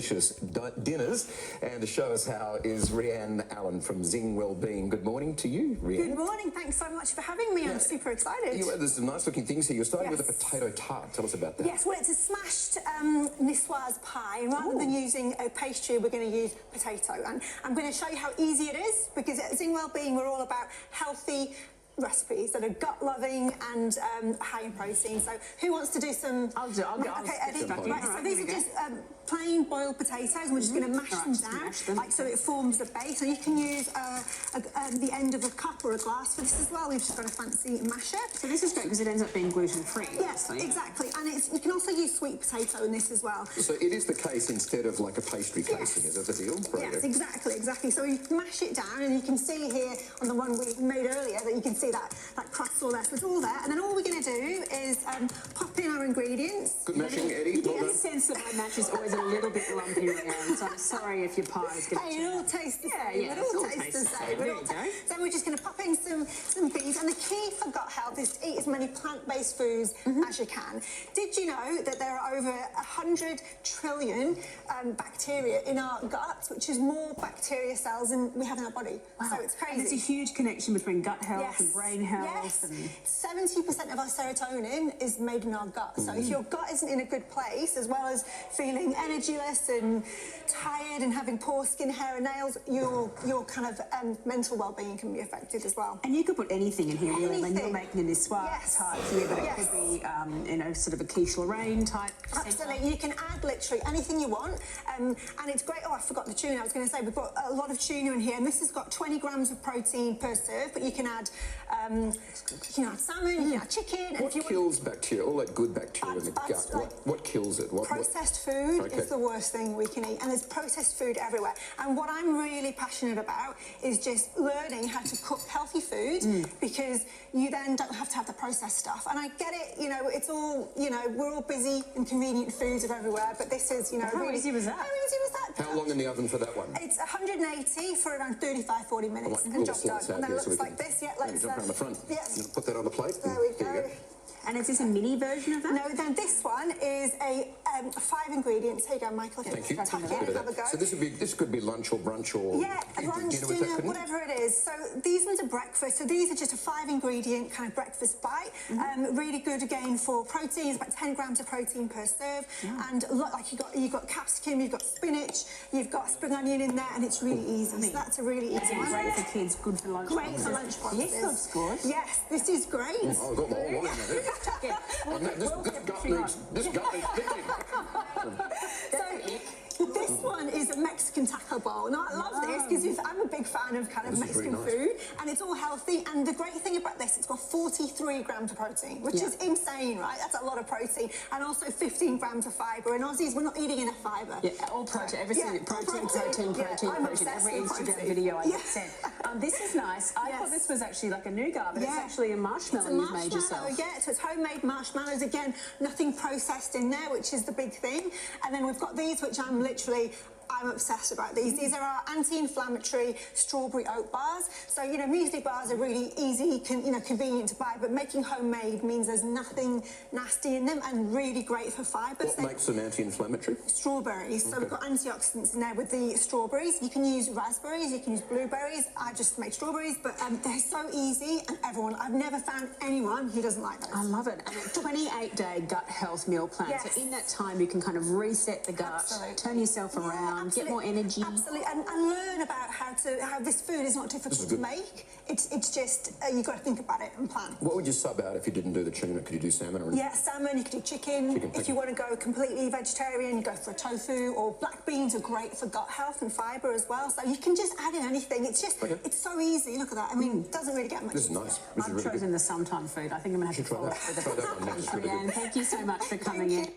delicious dinners, and to show us how is Rhian Allen from Zing Wellbeing. Good morning to you, Rhian. Good morning. Thanks so much for having me. I'm super excited. There's some nice looking things here. You're starting with a potato tart. Tell us about that. Yes, well, it's a smashed niçoise pie. Rather than using a pastry, we're going to use potato. And I'm going to show you how easy it is, because at Zing Wellbeing, we're all about healthy recipes that are gut-loving and high in protein. So who wants to do some... I'll do. Okay, Eddie. Right, so these are just plain boiled potatoes, and we're just going to mash them down, like so it forms the base. And you can use the end of a cup or a glass for this as well. We've just got a fancy masher. So this is great because it ends up being gluten-free. Yes, so, exactly. And you can also use sweet potato in this as well. So it is the case instead of like a pastry casing, is that the deal? Right. Yes, exactly. So you mash it down, and you can see here on the one we made earlier that you can see that crust all there. So it's all there. And then all we're going to do is pop in our ingredients. Good mashing, Eddie. You get a sense that my mash is always a little bit lumpy, Rhian, so I'm sorry if your pie is going to it all tastes the same. Yeah, it all tastes the same. There you go. So we're just going to pop in some beans. And the key for gut health is to eat as many plant-based foods as you can. Did you know that there are over 100 trillion bacteria in our guts, which is more bacteria cells than we have in our body? Wow. So it's crazy. And there's a huge connection between gut health and brain health. Yes. And 70% of our serotonin is made in our gut. So if your gut isn't in a good place, as well as feeling energyless and tired and having poor skin, hair and nails, your kind of mental well-being can be affected as well. And you could put anything in here, really. When you're making a niçoise type here, but it could be, sort of a quiche Lorraine type. Absolutely. You can add literally anything you want. And it's great. Oh, I forgot the tuna. I was going to say, we've got a lot of tuna in here, and this has got 20 grams of protein per serve, but you can add salmon, you can add chicken. What kills bacteria, all that good bacteria in the gut? What kills it? Processed food is the worst thing we can eat, and there's processed food everywhere. And what I'm really passionate about is just learning how to cook healthy food, because you then don't have to have the processed stuff. And I get it, it's all, we're all busy and convenient foods are everywhere, but this is, How easy was that? How easy was that? How long in the oven for that one? It's 180 for around 35-40 minutes, and job done. And then it looks like this. Yeah, let's jump around the front. Yes. Put that on the plate. There we go. And is this a mini version of that? No, then this one is a 5 ingredients. Here you go, Michael. Thank you. Tuck it in, have a go. So this could be lunch or brunch or lunch, dinner, whatever it is. So these ones are breakfast. So these are just a 5 ingredient kind of breakfast bite. Really good again for protein. It's about 10 grams of protein per serve. And like you've got capsicum, you've got spinach, you've got spring onion in there, and it's really easy. So that's a really easy one. Great for kids, good for lunch. Great for lunch boxes. Yes, of course. Yes, this is great. Oh, I've got the whole line in there. This gut needs picking. So this one is a Mexican taco bowl. Now I love this because I'm a big fan of kind of Mexican food, and it's all healthy. And the great thing about this, it's got 43 grams of protein, which is insane, right? That's a lot of protein, and also 15 grams of fibre. And Aussies, we're not eating enough fibre. Yeah, all protein, everything. Protein. Every Instagram video I get sent. This is nice. I thought this was actually like a nougat, but it's actually a marshmallow you've made yourself. Yeah, so it's homemade marshmallows. Again, nothing processed in there, which is the big thing. And then we've got these, which I'm obsessed about these. These are our anti-inflammatory strawberry oat bars. So, muesli bars are really easy, convenient to buy, but making homemade means there's nothing nasty in them and really great for fibre. What makes them anti-inflammatory? Strawberries. So we've got antioxidants in there with the strawberries. You can use raspberries, you can use blueberries. I just make strawberries, but they're so easy, and I've never found anyone who doesn't like those. I love it. And a 28-day gut health meal plan. Yes. So in that time, you can kind of reset the gut, turn yourself around, get more energy. Absolutely, and learn about how this food is not difficult to make. It's just you've got to think about it and plan. What would you sub out if you didn't do the tuna? Could you do salmon? Or salmon. You could do chicken. If you want to go completely vegetarian, you go for a tofu. Or black beans are great for gut health and fibre as well. So you can just add in anything. It's just it's so easy. Look at that. I mean, it doesn't really get much. This is nice. I've chosen the sometime food. I think I'm going to have to follow up with it. Try that one next. Rhian, thank you so much for coming in.